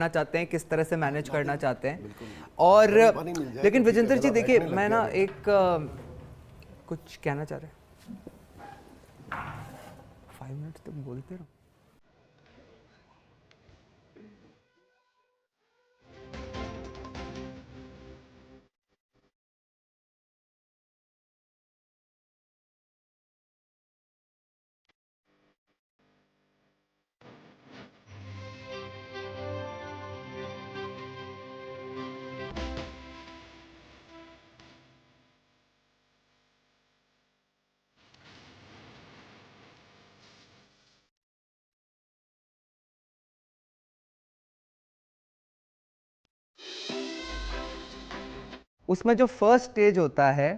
चाहते हैं, किस तरह से मैनेज करना चाहते हैं। और लेकिन विजेंद्र जी देखिए, मैं ना एक कुछ कहना चाह रहे हैं, 5 मिनट तक बोलते रहो। उसमें जो फर्स्ट स्टेज होता है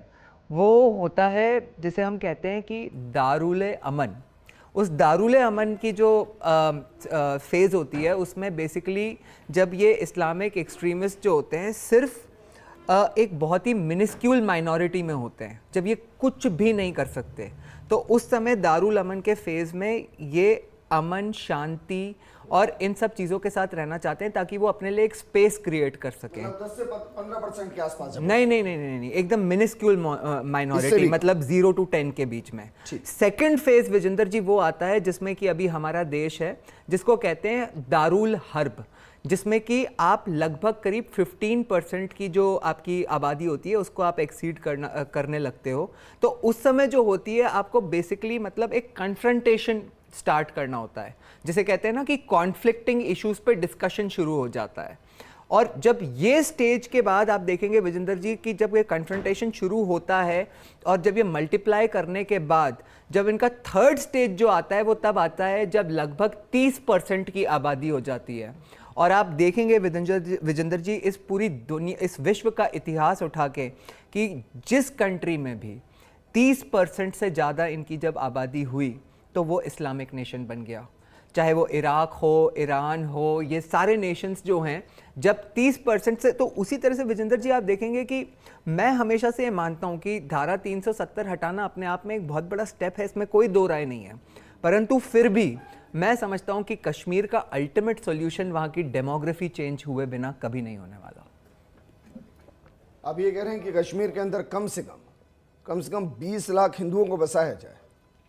वो होता है जिसे हम कहते हैं कि दारुल अमन। उस दारुल अमन की जो फेज़ होती है उसमें बेसिकली जब ये इस्लामिक एक्सट्रीमिस्ट जो होते हैं सिर्फ एक बहुत ही मिनिस्क्यूल माइनॉरिटी में होते हैं, जब ये कुछ भी नहीं कर सकते, तो उस समय दारुल अमन के फेज़ में ये अमन, शांति और इन सब चीज़ों के साथ रहना चाहते हैं ताकि वो अपने लिए एक स्पेस क्रिएट कर सकें। 10 से 15% के आसपास। नहीं, एकदम मिनिस्क्यूल माइनॉरिटी, मतलब 0 to 10 के बीच में। सेकंड फेज विजेंद्र जी वो आता है जिसमें कि अभी हमारा देश है, जिसको कहते हैं दारुल हर्ब, जिसमें कि आप लगभग करीब 15% की जो आपकी आबादी होती है उसको आप एक्सीड करने लगते हो। तो उस समय जो होती है आपको बेसिकली मतलब एक कन्फ्रंटेशन स्टार्ट करना होता है, जिसे कहते हैं ना कि कॉन्फ्लिक्टिंग इश्यूज पे डिस्कशन शुरू हो जाता है। और जब ये स्टेज के बाद आप देखेंगे विजेंद्र जी कि जब ये कन्फ्रंटेशन शुरू होता है और जब ये मल्टीप्लाई करने के बाद जब इनका थर्ड स्टेज जो आता है वो तब आता है जब लगभग 30% की आबादी हो जाती है। और आप देखेंगे विजेंद्र जी इस पूरी दुनिया, इस विश्व का इतिहास उठा के कि जिस कंट्री में भी 30% से ज़्यादा इनकी जब आबादी हुई तो वो इस्लामिक नेशन बन गया। चाहे वो इराक हो, ईरान हो, ये सारे नेशंस जो हैं जब 30% से, तो उसी तरह से विजेंद्र जी आप देखेंगे कि मैं हमेशा से ये मानता हूँ कि धारा 370 हटाना अपने आप में एक बहुत बड़ा स्टेप है, इसमें कोई दो राय नहीं है, परंतु फिर भी मैं समझता हूँ कि कश्मीर का अल्टीमेट सॉल्यूशन वहाँ की डेमोग्राफी चेंज हुए बिना कभी नहीं होने वाला। आप ये कह रहे हैं कि कश्मीर के अंदर कम से कम 20 लाख हिंदुओं को बसाया जाए,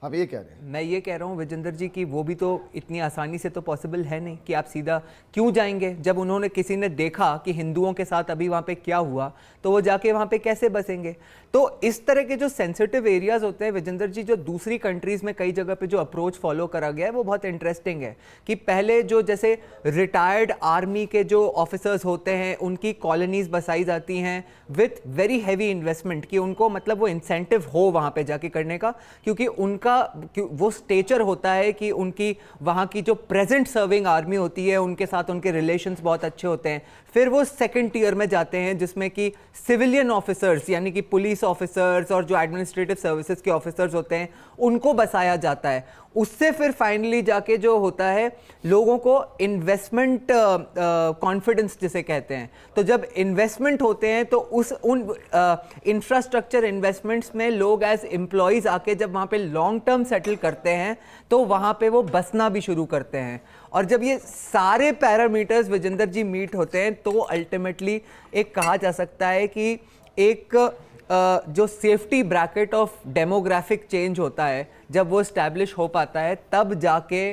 आप ये कह रहे हैं? मैं ये कह रहा हूँ विजेंद्र जी कि वो भी तो इतनी आसानी से तो पॉसिबल है नहीं कि आप सीधा क्यों जाएंगे। जब उन्होंने किसी ने देखा कि हिंदुओं के साथ अभी वहाँ पे क्या हुआ तो वो जाके वहाँ पे कैसे बसेंगे। तो इस तरह के जो सेंसिटिव एरियाज होते हैं विजेंद्र जी, जो दूसरी कंट्रीज़ में कई जगह पे जो अप्रोच फॉलो करा गया है वो बहुत इंटरेस्टिंग है कि पहले जो जैसे रिटायर्ड आर्मी के जो ऑफिसर्स होते हैं उनकी कॉलोनीज बसाई जाती हैं विथ वेरी हैवी इन्वेस्टमेंट, कि उनको मतलब वो इंसेंटिव हो वहाँ पे जाके करने का, क्योंकि उनका वो स्टेचर होता है कि उनकी वहाँ की जो प्रेजेंट सर्विंग आर्मी होती है उनके साथ उनके रिलेशंस बहुत अच्छे होते हैं। फिर वो सेकंड टियर में जाते हैं जिसमें कि सिविलियन ऑफिसर्स यानी कि पुलिस ऑफिसर्स और जो एडमिनिस्ट्रेटिव सर्विसेज के ऑफिसर्स होते हैं उनको बसाया जाता है। उससे फिर फाइनली जाके जो होता है लोगों को इन्वेस्टमेंट कॉन्फिडेंस जिसे कहते हैं, तो जब इन्वेस्टमेंट होते हैं तो उन इंफ्रास्ट्रक्चर इन्वेस्टमेंट्स में लोग एज एम्प्लॉयज़ आके जब वहाँ पे लॉन्ग टर्म सेटल करते हैं तो वहाँ पे वो बसना भी शुरू करते हैं। और जब ये सारे पैरामीटर्स विजेंद्र जी मीट होते हैं तो अल्टीमेटली एक कहा जा सकता है कि एक जो safety bracket of demographic change होता है जब वो इस्टेब्लिश हो पाता है तब जाके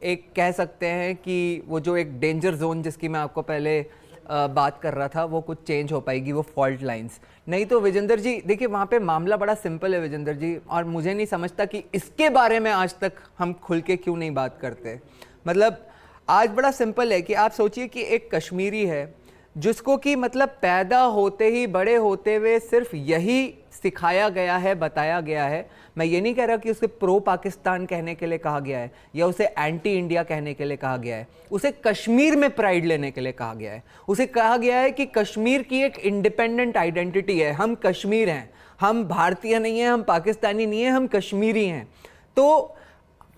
एक कह सकते हैं कि वो जो एक डेंजर जोन जिसकी मैं आपको पहले बात कर रहा था वो कुछ चेंज हो पाएगी, वो फॉल्ट लाइंस। नहीं तो विजेंद्र जी देखिए वहाँ पे मामला बड़ा सिंपल है विजेंद्र जी, और मुझे नहीं समझता कि इसके बारे में आज तक हम खुल के क्यों नहीं बात करते। मतलब आज बड़ा सिंपल है कि आप सोचिए कि एक कश्मीरी है जिसको कि मतलब पैदा होते ही बड़े होते हुए सिर्फ यही सिखाया गया है, बताया गया है। मैं ये नहीं कह रहा कि उसे प्रो पाकिस्तान कहने के लिए कहा गया है या उसे एंटी इंडिया कहने के लिए कहा गया है, उसे कश्मीर में प्राइड लेने के लिए कहा गया है। उसे कहा गया है कि कश्मीर की एक इंडिपेंडेंट आइडेंटिटी है, हम कश्मीर हैं, हम भारतीय नहीं हैं, हम पाकिस्तानी नहीं हैं, हम कश्मीरी हैं। तो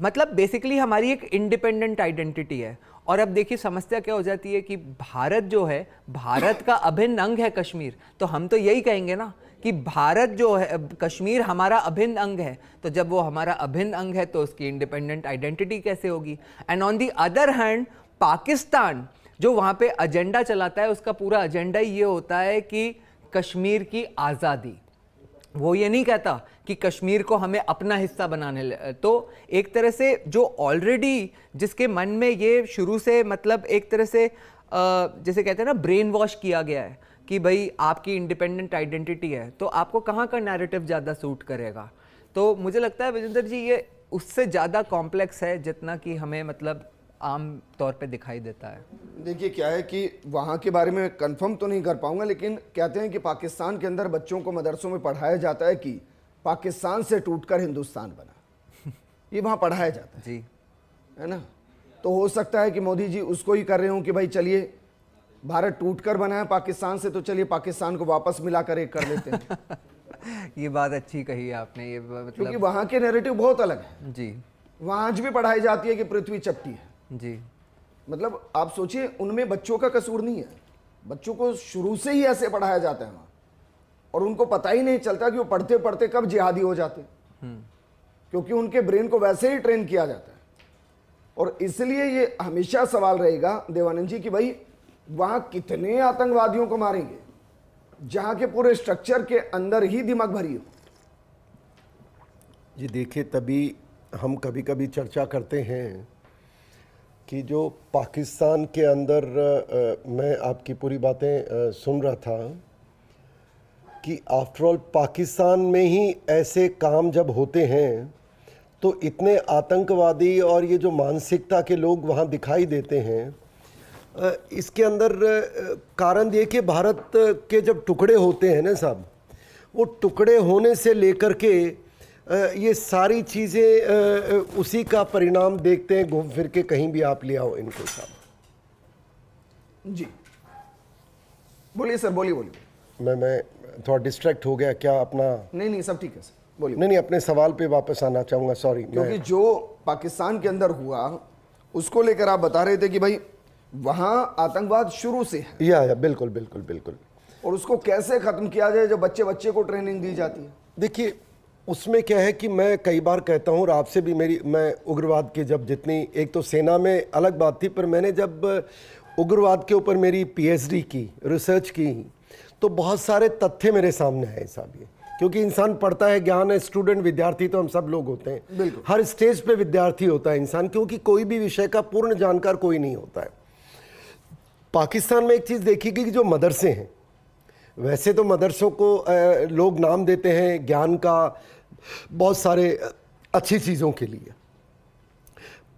मतलब बेसिकली हमारी एक इंडिपेंडेंट आइडेंटिटी है। और अब देखिए समस्या क्या हो जाती है कि भारत जो है, भारत का अभिन्न अंग है कश्मीर, तो हम तो यही कहेंगे ना कि भारत जो है, कश्मीर हमारा अभिन्न अंग है, तो जब वो हमारा अभिन्न अंग है तो उसकी इंडिपेंडेंट आइडेंटिटी कैसे होगी। And on the other hand Pakistan जो वहां पे एजेंडा चलाता है, उसका पूरा एजेंडा ये होता है कि कश्मीर की आज़ादी। वो ये नहीं कहता कि कश्मीर को हमें अपना हिस्सा बनाने तो एक तरह से जो ऑलरेडी जिसके मन में ये शुरू से मतलब एक तरह से जैसे कहते हैं ना ब्रेन वॉश किया गया है कि भाई आपकी इंडिपेंडेंट आइडेंटिटी है, तो आपको कहाँ का नैरेटिव ज़्यादा सूट करेगा। तो मुझे लगता है विजेंद्र जी ये उससे ज़्यादा कॉम्प्लेक्स है जितना कि हमें मतलब आम तौर पे दिखाई देता है। देखिए क्या है कि वहाँ के बारे में कंफर्म तो नहीं कर पाऊंगा, लेकिन कहते हैं कि पाकिस्तान के अंदर बच्चों को मदरसों में पढ़ाया जाता है कि पाकिस्तान से टूटकर हिंदुस्तान बना। ये वहाँ पढ़ाया जाता है जी, है ना। तो हो सकता है कि मोदी जी उसको ही कर रहे हो कि भाई चलिए भारत टूटकर बना है पाकिस्तान से, तो चलिए पाकिस्तान को वापस मिला कर एक कर लेते हैं। ये बात अच्छी कही आपने। ये क्योंकि मतलब वहाँ के नैरेटिव बहुत अलग है। जी वहाँ आज भी पढ़ाई जाती है कि पृथ्वी चपटी है। जी, मतलब आप सोचिए उनमें बच्चों का कसूर नहीं है, बच्चों को शुरू से ही ऐसे पढ़ाया जाता है वहाँ, और उनको पता ही नहीं चलता कि वो पढ़ते पढ़ते कब जिहादी हो जाते, क्योंकि उनके ब्रेन को वैसे ही ट्रेन किया जाता है। और इसलिए ये हमेशा सवाल रहेगा देवानंद जी कि भाई वहाँ कितने आतंकवादियों को मारेंगे जहाँ के पूरे स्ट्रक्चर के अंदर ही दिमाग भरी हो। जी देखिए, तभी हम कभी कभी चर्चा करते हैं कि जो पाकिस्तान के अंदर मैं आपकी पूरी बातें सुन रहा था कि आफ्टर ऑल पाकिस्तान में ही ऐसे काम जब होते हैं तो इतने आतंकवादी और ये जो मानसिकता के लोग वहाँ दिखाई देते हैं, इसके अंदर कारण ये कि भारत के जब टुकड़े होते हैं ना साहब, वो टुकड़े होने से लेकर के ये सारी चीज़ें उसी का परिणाम देखते हैं। घूम फिर के कहीं भी आप ले आओ इनको साहब। जी बोलिए सर, बोलिए बोलिए। मैं थोड़ा डिस्ट्रैक्ट हो गया क्या अपना? नहीं सब ठीक है सर, बोलिए। नहीं, अपने सवाल पे वापस आना चाहूँगा, सॉरी। क्योंकि जो पाकिस्तान के अंदर हुआ उसको लेकर आप बता रहे थे कि भाई वहाँ आतंकवाद शुरू से है, या बिल्कुल बिल्कुल बिल्कुल। और उसको कैसे ख़त्म किया जाए जो बच्चे बच्चे को ट्रेनिंग दी जाती है। देखिए उसमें क्या है कि मैं कई बार कहता हूँ, और आपसे भी मैं उग्रवाद की जब जितनी, एक तो सेना में अलग बात थी, पर मैंने जब उग्रवाद के ऊपर मेरी पीएचडी की, रिसर्च की, तो बहुत सारे तथ्य मेरे सामने आए साहब। ये क्योंकि इंसान पढ़ता है, ज्ञान है, स्टूडेंट विद्यार्थी तो हम सब लोग होते हैं, बिल्कुल। हर स्टेज पे विद्यार्थी होता है इंसान, क्योंकि कोई भी विषय का पूर्ण जानकार कोई नहीं होता है। पाकिस्तान में एक चीज़ देखी कि जो मदरसे हैं, वैसे तो मदरसों को लोग नाम देते हैं ज्ञान का, बहुत सारे अच्छी चीज़ों के लिए,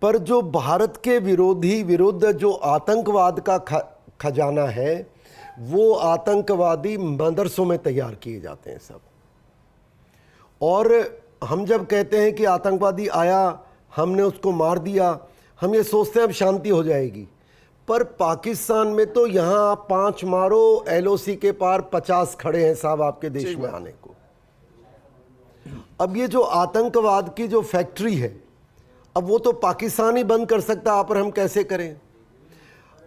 पर जो भारत के विरुद्ध जो आतंकवाद का खजाना है, वो आतंकवादी मदरसों में तैयार किए जाते हैं सब। और हम जब कहते हैं कि आतंकवादी आया, हमने उसको मार दिया, हम ये सोचते हैं अब शांति हो जाएगी, पर पाकिस्तान में तो यहाँ आप 5 मारो, एलओसी के पार 50 खड़े हैं साहब आपके देश में आने को। अब ये जो आतंकवाद की जो फैक्ट्री है, अब वो तो पाकिस्तान ही बंद कर सकता, आप और हम कैसे करें?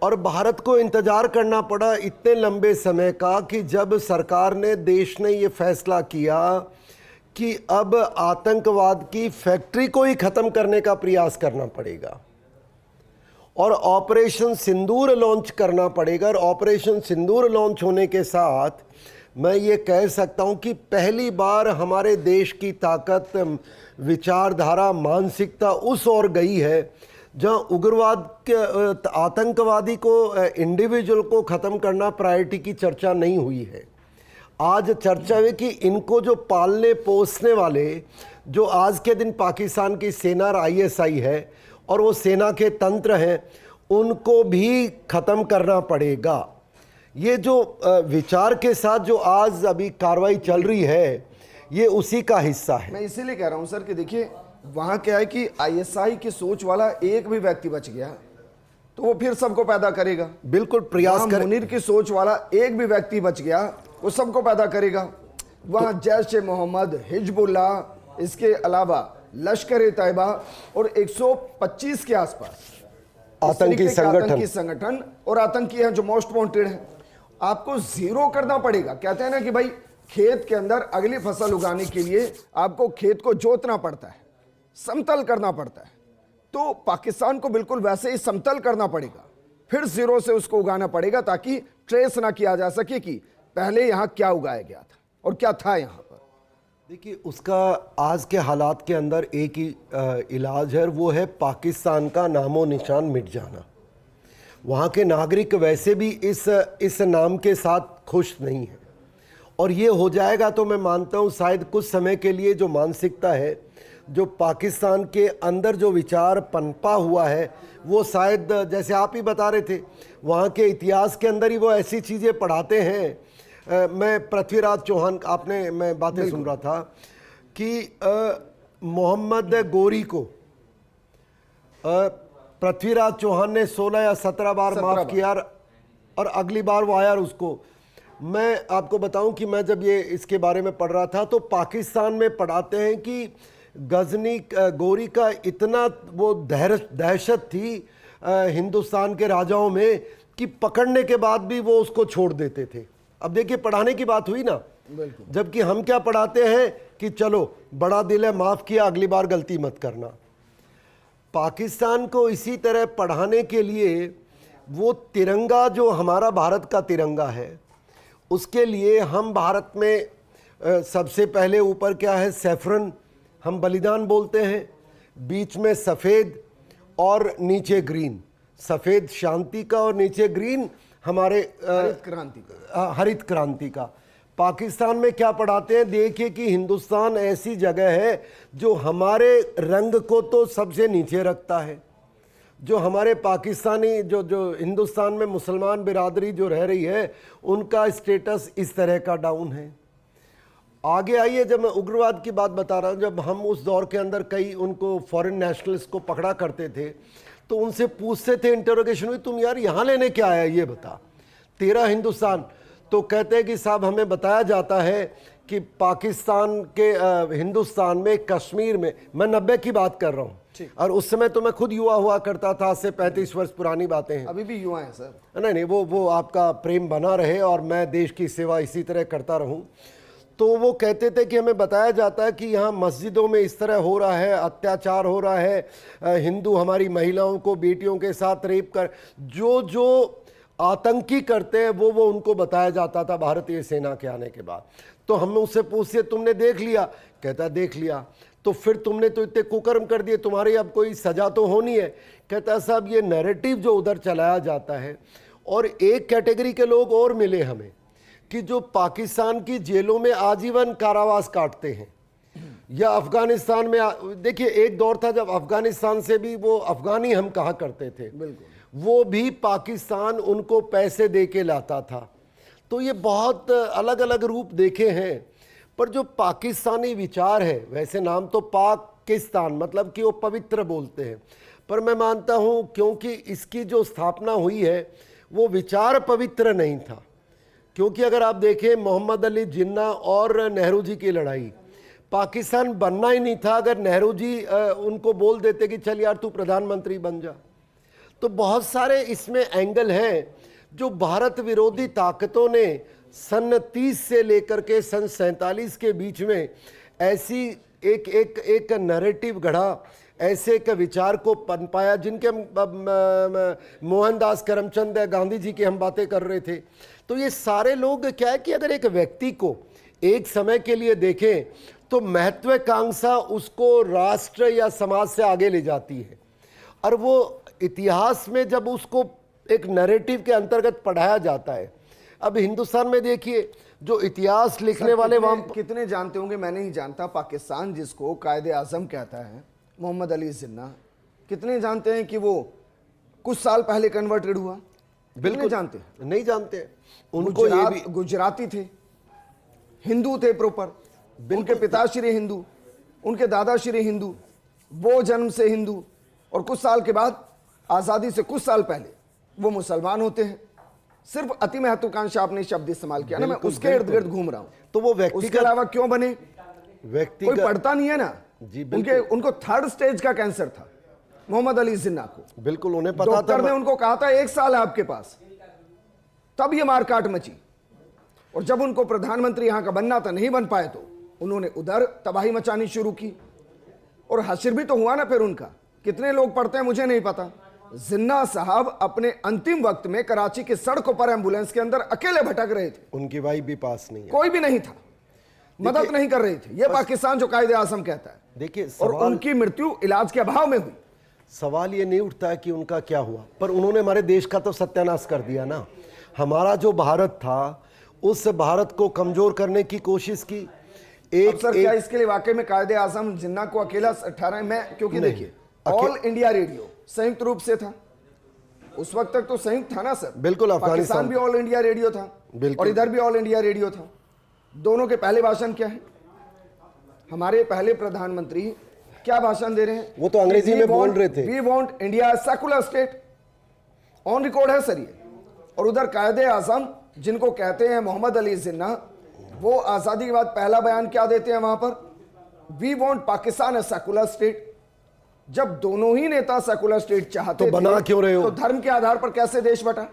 और भारत को इंतज़ार करना पड़ा इतने लंबे समय का कि जब सरकार ने, देश ने ये फैसला किया कि अब आतंकवाद की फैक्ट्री को ही ख़त्म करने का प्रयास करना पड़ेगा और ऑपरेशन सिंदूर लॉन्च करना पड़ेगा। और ऑपरेशन सिंदूर लॉन्च होने के साथ मैं ये कह सकता हूँ कि पहली बार हमारे देश की ताकत, विचारधारा, मानसिकता उस ओर गई है जहाँ उग्रवाद के, आतंकवादी को, इंडिविजुअल को ख़त्म करना प्रायोरिटी की चर्चा नहीं हुई है। आज चर्चा है कि इनको जो पालने पोसने वाले, जो आज के दिन पाकिस्तान की सेना और आईएसआई है और वो सेना के तंत्र हैं, उनको भी ख़त्म करना पड़ेगा। ये जो विचार के साथ जो आज अभी कार्रवाई चल रही है, ये उसी का हिस्सा है। मैं इसीलिए कह रहा हूं सर कि देखिए वहां क्या है कि आईएसआई की सोच वाला एक भी व्यक्ति बच गया तो वो फिर सबको पैदा करेगा। बिल्कुल प्रयास कर। मुनीर की सोच वाला एक भी व्यक्ति बच गया, वो सबको पैदा करेगा। वहां जैश ए मोहम्मद, हिजबुल्लाह, इसके अलावा लश्कर ए तैयबा और 125 के आसपास आतंकी संगठन और आतंकी हैं जो मोस्ट वांटेड हैं। आपको जीरो करना पड़ेगा। कहते हैं ना कि भाई खेत के अंदर अगली फसल उगाने के लिए आपको खेत को जोतना पड़ता है, समतल करना पड़ता है, तो पाकिस्तान को बिल्कुल वैसे ही समतल करना पड़ेगा, फिर जीरो से उसको उगाना पड़ेगा, ताकि ट्रेस ना किया जा सके कि पहले यहां क्या उगाया गया था और क्या था यहां पर। देखिए, उसका आज के हालात के अंदर एक ही इलाज है, वो है पाकिस्तान का नामो निशान मिट जाना। वहाँ के नागरिक वैसे भी इस नाम के साथ खुश नहीं हैं, और ये हो जाएगा तो मैं मानता हूँ शायद कुछ समय के लिए जो मानसिकता है, जो पाकिस्तान के अंदर जो विचार पनपा हुआ है, वो शायद जैसे आप ही बता रहे थे, वहाँ के इतिहास के अंदर ही वो ऐसी चीज़ें पढ़ाते हैं। मैं पृथ्वीराज चौहान, मैं बातें सुन रहा था कि मोहम्मद गोरी को पृथ्वीराज चौहान ने 16 या 17 बार माफ़ किया, और अगली बार वो आया। उसको मैं आपको बताऊं कि मैं जब ये इसके बारे में पढ़ रहा था तो पाकिस्तान में पढ़ाते हैं कि गजनी गोरी का इतना वो दहशत थी हिंदुस्तान के राजाओं में कि पकड़ने के बाद भी वो उसको छोड़ देते थे। अब देखिए, पढ़ाने की बात हुई ना, जबकि हम क्या पढ़ाते हैं कि चलो बड़ा दिल है, माफ़ किया, अगली बार गलती मत करना। पाकिस्तान को इसी तरह पढ़ाने के लिए वो तिरंगा जो हमारा भारत का तिरंगा है, उसके लिए हम भारत में सबसे पहले ऊपर क्या है, सैफरन, हम बलिदान बोलते हैं, बीच में सफ़ेद और नीचे ग्रीन, सफ़ेद शांति का और नीचे ग्रीन हमारे हरित क्रांति का। पाकिस्तान में क्या पढ़ाते हैं, देखिए कि हिंदुस्तान ऐसी जगह है जो हमारे रंग को तो सबसे नीचे रखता है, जो हमारे पाकिस्तानी जो हिंदुस्तान में मुसलमान बिरादरी जो रह रही है, उनका स्टेटस इस तरह का डाउन है। आगे आइए, जब मैं उग्रवाद की बात बता रहा हूँ, जब हम उस दौर के अंदर कई उनको फॉरेन नेशनलिस्ट को पकड़ा करते थे तो उनसे पूछते थे, इंटरोगेशन हुई, तुम यार यहाँ लेने क्या आया, ये बता, तेरा हिंदुस्तान। तो कहते हैं कि साहब हमें बताया जाता है कि पाकिस्तान के हिंदुस्तान में, कश्मीर में, मैं 90 की बात कर रहा हूँ, और उस समय तो मैं खुद युवा हुआ करता था, आज से 35 वर्ष पुरानी बातें हैं। अभी भी युवा हैं सर। नहीं, वो आपका प्रेम बना रहे और मैं देश की सेवा इसी तरह करता रहूं। तो वो कहते थे कि हमें बताया जाता है कि यहाँ मस्जिदों में इस तरह हो रहा है, अत्याचार हो रहा है, हिंदू हमारी महिलाओं को, बेटियों के साथ रेप कर, जो आतंकी करते हैं वो उनको बताया जाता था भारतीय सेना के आने के बाद। तो हम उससे पूछते, तुमने देख लिया? कहता देख लिया। तो फिर तुमने तो इतने कुकर्म कर दिए, तुम्हारी अब कोई सजा तो होनी है। कहता साहब ये नैरेटिव जो उधर चलाया जाता है, और एक कैटेगरी के लोग और मिले हमें कि जो पाकिस्तान की जेलों में आजीवन कारावास काटते हैं, या अफगानिस्तान में, देखिए एक दौर था जब अफगानिस्तान से भी वो अफगानी हम कहा करते थे, वो भी पाकिस्तान उनको पैसे दे के लाता था। तो ये बहुत अलग अलग रूप देखे हैं, पर जो पाकिस्तानी विचार है, वैसे नाम तो पाकिस्तान मतलब कि वो पवित्र बोलते हैं, पर मैं मानता हूँ क्योंकि इसकी जो स्थापना हुई है वो विचार पवित्र नहीं था। क्योंकि अगर आप देखें मोहम्मद अली जिन्ना और नेहरू जी की लड़ाई, पाकिस्तान बनना ही नहीं था अगर नेहरू जी उनको बोल देते कि चल यार तू प्रधानमंत्री बन जा। तो बहुत सारे इसमें एंगल हैं जो भारत विरोधी ताकतों ने सन 30 से लेकर के सन 47 के बीच में ऐसी एक नैरेटिव गढ़ा, ऐसे एक विचार को पनपाया, जिनके मोहनदास करमचंद गांधी जी की हम बातें कर रहे थे। तो ये सारे लोग क्या है कि अगर एक व्यक्ति को एक समय के लिए देखें तो महत्वाकांक्षा उसको राष्ट्र या समाज से आगे ले जाती है, और वो इतिहास में जब उसको एक नैरेटिव के अंतर्गत पढ़ाया जाता है। अब हिंदुस्तान में देखिए जो इतिहास लिखने वाले वहां कितने जानते होंगे, मैं नहीं जानता, पाकिस्तान जिसको कायदे आजम कहता है मोहम्मद अली जिन्ना, कितने जानते हैं कि वो कुछ साल पहले कन्वर्टेड हुआ? बिल्कुल जानते हैं? नहीं जानते। उनको ये भी गुजराती थे, हिंदू थे प्रॉपर, उनके पिताश्री हिंदू, उनके दादाश्री हिंदू, वो जन्म से हिंदू, और कुछ साल के बाद आज़ादी से कुछ साल पहले वो मुसलमान होते हैं। सिर्फ अति महत्वाकांक्षी आपने शब्द इस्तेमाल किया ना, मैं उसके इर्द गिर्द घूम रहा हूं। तो वो व्यक्ति उसके अलावा क्यों बने? व्यक्ति कोई पढ़ता नहीं है ना जी। उनको 3rd स्टेज का कैंसर था मोहम्मद अली जिन्ना को। बिल्कुल उन्हें पता था। डॉक्टर ने उनको कहा था 1 साल है आपके पास, तब ये मारकाट मची। और जब उनको प्रधानमंत्री यहां का बनना था, नहीं बन पाए, तो उन्होंने उधर तबाही मचानी शुरू की, और हासिल भी तो हुआ ना फिर उनका। कितने लोग पढ़ते हैं मुझे नहीं पता। जिन्ना साहब अपने अंतिम वक्त में कराची की सड़कों पर एम्बुलेंस के अंदर अकेले भटक रहे थे, उनकी वाइफ भी पास नहीं है, कोई भी नहीं था, मदद नहीं कर रही थी। ये पाकिस्तान जो कायदे आजम कहता है। देखिए और उनकी मृत्यु इलाज के अभाव में हुई। सवाल ये नहीं उठता है कि उनका क्या हुआ, पर उन्होंने हमारे देश का तो सत्यानाश कर दिया ना। हमारा जो भारत था उस भारत को कमजोर करने की कोशिश की। अब सर क्या इसके लिए वाकई में कायदे आजम जिन्ना को अकेला ठहराएं? मैं क्योंकि देखिए ऑल इंडिया रेडियो संयुक्त रूप से था, उस वक्त तक तो संयुक्त था ना सर। बिल्कुल, पाकिस्तान भी ऑल इंडिया रेडियो था और इधर भी ऑल इंडिया रेडियो था। दोनों के पहले भाषण क्या है? हमारे पहले प्रधानमंत्री क्या भाषण दे रहे हैं? वो तो अंग्रेजी में बोल रहे थे, we want India secular state, on record है सर ये। और उधर कायदे आजम जिनको कहते हैं मोहम्मद अली जिन्ना, वो आजादी के बाद पहला बयान क्या देते हैं वहां पर? We want Pakistan a secular state. जब दोनों ही नेता सेकुलर स्टेट चाहते तो बना क्यों रहे हो? तो धर्म के आधार पर कैसे देश बटा?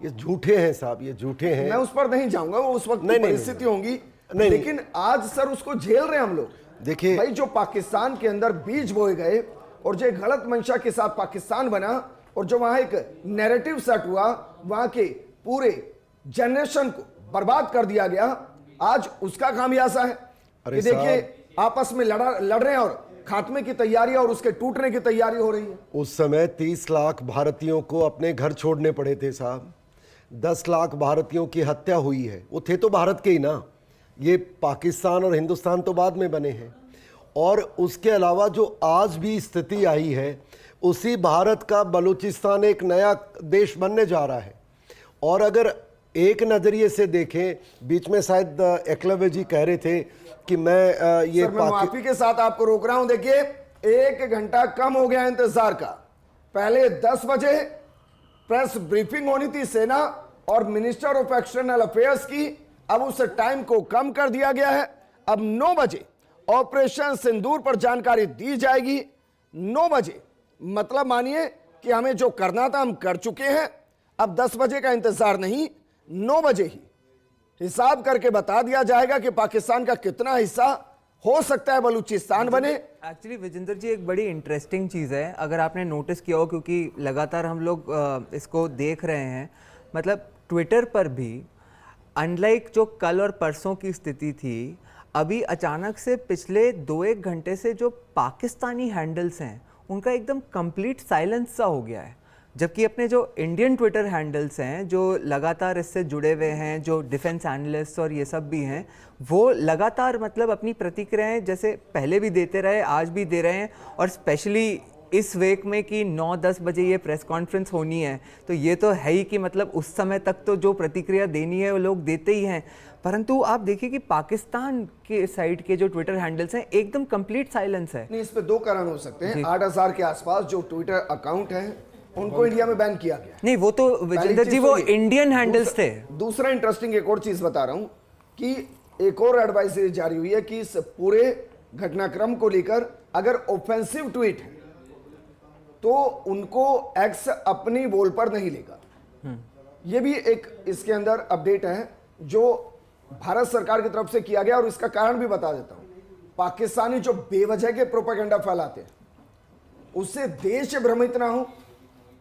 ये झूठे हैं साहब, ये झूठे हैं। मैं उस पर नहीं जाऊंगा, वो उस वक्त की परिस्थिति होंगी, लेकिन आज सर उसको झेल रहे हैं हम लोग। देखिए भाई जो पाकिस्तान के अंदर बीज बोए गए और जो एक गलत मंशा के साथ पाकिस्तान बना और जो वहां एक नैरेटिव सेट हुआ, वहां के पूरे जनरेशन को बर्बाद कर दिया गया, आज उसका खामियाजा है कि देखिए आपस में लड़ रहे हैं और खात्मे की तैयारी और उसके टूटने की तैयारी हो रही है। उस समय 30 लाख भारतीयों को अपने घर छोड़ने पड़े थे साहब। 10 लाख भारतीयों की हत्या हुई है, वो थे तो भारत के ही ना। ये पाकिस्तान और हिंदुस्तान तो बाद में बने हैं। और उसके अलावा जो आज भी स्थिति आई है, उसी भारत का बलूचिस्तान एक नया देश बनने जा रहा है। और अगर एक नज़रिए से देखें, बीच में शायद एकलव्य जी कह रहे थे कि मैं ये सर, मैं माफी के साथ आपको रोक रहा हूं। देखिए 1 घंटा कम हो गया इंतजार का। पहले 10 बजे प्रेस ब्रीफिंग होनी थी सेना और मिनिस्टर ऑफ एक्सटर्नल अफेयर्स की, अब उस टाइम को कम कर दिया गया है। अब 9 बजे ऑपरेशन सिंदूर पर जानकारी दी जाएगी। 9 बजे मतलब मानिए कि हमें जो करना था हम कर चुके हैं। अब 10 बजे का इंतजार नहीं, 9 बजे ही हिसाब करके बता दिया जाएगा कि पाकिस्तान का कितना हिस्सा हो सकता है बलूचिस्तान बने। एक्चुअली विजेंद्र जी एक बड़ी इंटरेस्टिंग चीज़ है, अगर आपने नोटिस किया हो, क्योंकि लगातार हम लोग इसको देख रहे हैं। मतलब ट्विटर पर भी अनलाइक जो कल और परसों की स्थिति थी, अभी अचानक से पिछले 2-1 घंटे से जो पाकिस्तानी हैंडल्स हैं उनका एकदम कंप्लीट साइलेंस सा हो गया है। जबकि अपने जो इंडियन ट्विटर हैंडल्स हैं जो लगातार इससे जुड़े हुए हैं, जो डिफेंस एनालिस्ट और ये सब भी हैं, वो लगातार मतलब अपनी प्रतिक्रियाएं जैसे पहले भी देते रहे, आज भी दे रहे हैं। और स्पेशली इस वेक में कि 9-10 बजे ये प्रेस कॉन्फ्रेंस होनी है, तो ये तो है ही कि मतलब उस समय तक तो जो प्रतिक्रिया देनी है वो लोग देते ही हैं। परंतु आप देखिए कि पाकिस्तान के साइड के जो ट्विटर हैंडल्स हैं एकदम कंप्लीट साइलेंस है। नहीं, इस पे 2 कारण हो सकते हैं। 8000 के आसपास जो ट्विटर अकाउंट हैं उनको इंडिया में बैन किया गया। नहीं, वो तो विजेंद्र जी वो इंडियन हैंडल्स थे। दूसरा इंटरेस्टिंग एक और चीज बता रहा हूं कि एक और एडवाइजरी जारी हुई है कि इस पूरे घटनाक्रम को लेकर अगर ऑफेंसिव ट्वीट है तो उनको एक्स अपनी बोल पर नहीं लेगा। ये भी एक इसके अंदर अपडेट है जो भारत सरकार की तरफ से किया गया। और इसका कारण भी बता देता हूं, पाकिस्तानी जो बेवजह के प्रोपेगेंडा फैलाते हैं उससे देश भ्रमित ना हो,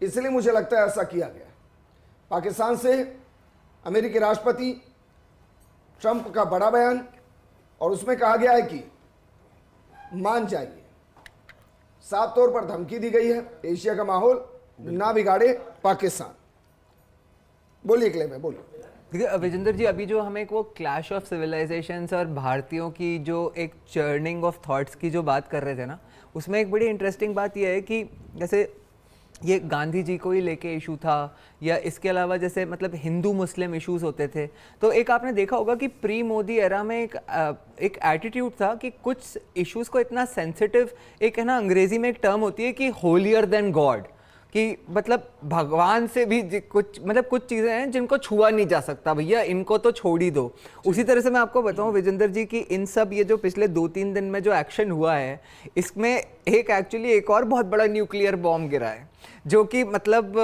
इसलिए मुझे लगता है ऐसा किया गया। पाकिस्तान से अमेरिकी राष्ट्रपति ट्रंप का बड़ा बयान, और उसमें कहा गया है कि मान जाइए, साफ तौर पर धमकी दी गई है एशिया का माहौल ना बिगाड़े पाकिस्तान। बोलिए क्लेम है, बोलिए। देखिए विजेंद्र जी, अभी जो हमें एक वो क्लैश ऑफ सिविलाइजेशंस और भारतीयों की जो एक चर्निंग ऑफ थॉट्स की जो बात कर रहे थे ना, उसमें एक बड़ी इंटरेस्टिंग बात यह है कि जैसे ये गांधी जी को ही लेके इशू था, या इसके अलावा जैसे मतलब हिंदू मुस्लिम इश्यूज होते थे, तो एक आपने देखा होगा कि प्री मोदी एरा में एक एटीट्यूड था कि कुछ इश्यूज को इतना सेंसिटिव, एक है ना अंग्रेजी में एक टर्म होती है कि होलियर देन गॉड, कि मतलब भगवान से भी कुछ मतलब कुछ चीज़ें हैं जिनको छुआ नहीं जा सकता, भैया इनको तो छोड़ ही दो। उसी तरह से मैं आपको बताऊं विजेंद्र जी कि इन सब ये जो पिछले 2-3 दिन में जो एक्शन हुआ है, इसमें एक एक्चुअली एक और बहुत बड़ा न्यूक्लियर बॉम्ब गिरा है, जो कि मतलब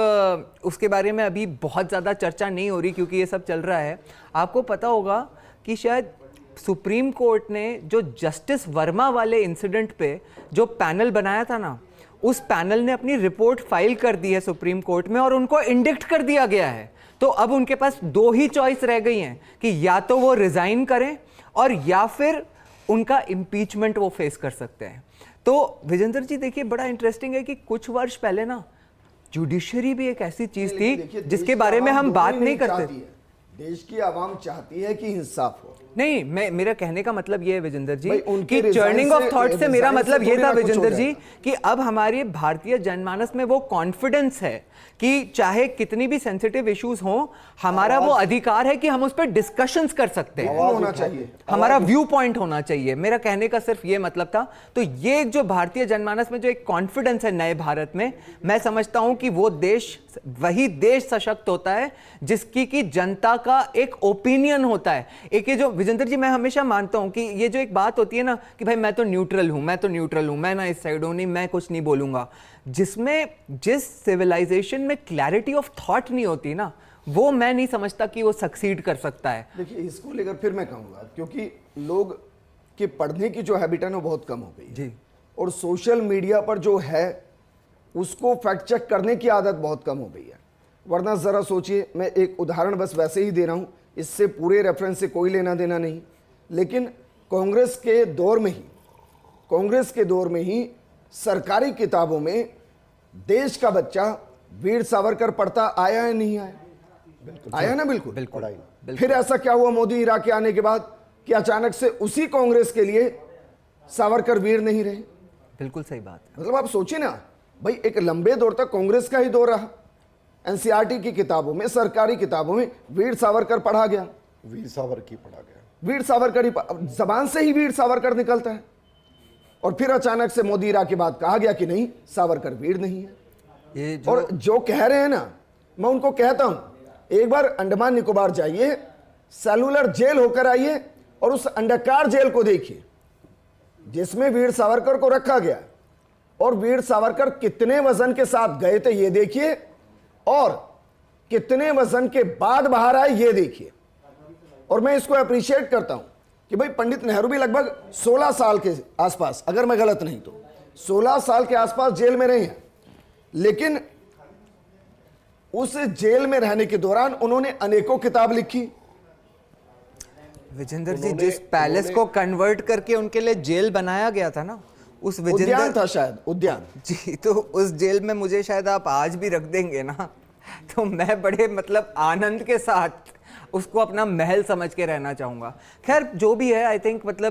उसके बारे में अभी बहुत ज़्यादा चर्चा नहीं हो रही क्योंकि ये सब चल रहा है। आपको पता होगा कि शायद सुप्रीम कोर्ट ने जो जस्टिस वर्मा वाले इंसिडेंट पे जो पैनल बनाया था ना, उस पैनल ने अपनी रिपोर्ट फाइल कर दी है सुप्रीम कोर्ट में और उनको इंडिक्ट कर दिया गया है। तो अब उनके पास दो ही चॉइस रह गई हैं कि या तो वो रिजाइन करें और या फिर उनका इम्पीचमेंट वो फेस कर सकते हैं। तो विजेंद्र जी देखिए, बड़ा इंटरेस्टिंग है कि कुछ वर्ष पहले ना जुडिशरी भी एक ऐसी चीज थी जिसके बारे में हम बात नहीं करते। देश की आवाम चाहती है कि इंसाफ हो। नहीं, मेरा कहने का मतलब ये है विजेंद्र जी उनके कि टर्निंग ऑफ थॉट से मेरा रिजाइन मतलब से ये थोड़ी था ना कुछ विजेंद्र हो जी कि अब हमारे भारतीय जनमानस में वो कॉन्फिडेंस है कि चाहे कितनी भी सेंसिटिव इश्यूज हों, हमारा वो अधिकार है कि हम उस पर डिस्कशंस कर सकते हैं, होना चाहिए, हमारा व्यू पॉइंट होना चाहिए। मेरा कहने का सिर्फ ये मतलब था। तो ये जो भारतीय जनमानस में जो एक कॉन्फिडेंस है नए भारत में, मैं समझता हूं कि वो देश, वही देश सशक्त होता है जिसकी की जनता का एक ओपिनियन होता है। एक ये जो विजेंद्र जी, मैं हमेशा मानता हूं कि ये जो एक बात होती है ना कि भाई मैं तो न्यूट्रल हूं, मैं ना इस साइड हूं, नहीं मैं कुछ नहीं बोलूंगा, जिस सिविलाइजेशन में क्लैरिटी ऑफ थॉट नहीं होती ना, वो मैं नहीं समझता कि वो सक्सीड कर सकता है। देखिए, इसको लेकर फिर मैं कहूंगा, क्योंकि लोग के पढ़ने की जो हैबिट है ना बहुत कम हो गई जी, और सोशल मीडिया पर जो है उसको फैक्ट चेक करने की आदत बहुत कम हो गई है। वरना जरा सोचिए, मैं एक उदाहरण बस वैसे ही दे रहा हूं, इससे पूरे रेफरेंस से कोई लेना देना नहीं, लेकिन कांग्रेस के दौर में ही सरकारी किताबों में देश का बच्चा वीर सावरकर पढ़ता आया है, नहीं आया? आया ना? बिल्कुल। फिर ऐसा क्या हुआ मोदी इराक के आने के बाद कि अचानक से उसी कांग्रेस के लिए सावरकर वीर नहीं रहे? बिल्कुल सही बात। मतलब आप सोचिए ना भाई, एक लंबे दौर तक कांग्रेस का ही दौर रहा। एनसीईआरटी की किताबों में, सरकारी किताबों में वीर सावरकर पढ़ा गया, वीर सावरकर पढ़ा गया, वीर सावरकर ही, जबान से ही वीर सावरकर निकलता है। और फिर अचानक से मोदी इराक के बाद कहा गया कि नहीं, सावरकर वीर नहीं है। ये जो और जो कह रहे हैं ना, मैं उनको कहता हूं, एक बार अंडमान निकोबार जाइए, सेलुलर जेल होकर आइए और उस अंडाकार जेल को देखिए जिसमें वीर सावरकर को रखा गया, और वीर सावरकर कितने वजन के साथ गए थे ये देखिए, और कितने वजन के बाद बाहर आए ये देखिए। और मैं इसको अप्रिशिएट करता हूं कि भाई पंडित नेहरू भी लगभग 16 साल के आसपास, अगर मैं गलत नहीं तो 16 साल के आसपास जेल में रहे हैं, लेकिन उस जेल में रहने के दौरान उन्होंने अनेकों किताब लिखी। विजेंद्र जी, जिस पैलेस को कन्वर्ट करके उनके लिए जेल बनाया गया था ना, उस उद्यान था शायद, उद्यान जी, तो उस जेल में मुझे शायद आप आज भी रख देंगे ना, तो मैं बड़े मतलब आनंद के साथ उसको अपना महल समझ के रहना चाहूंगा। खैर जो भी है, आई थिंक मतलब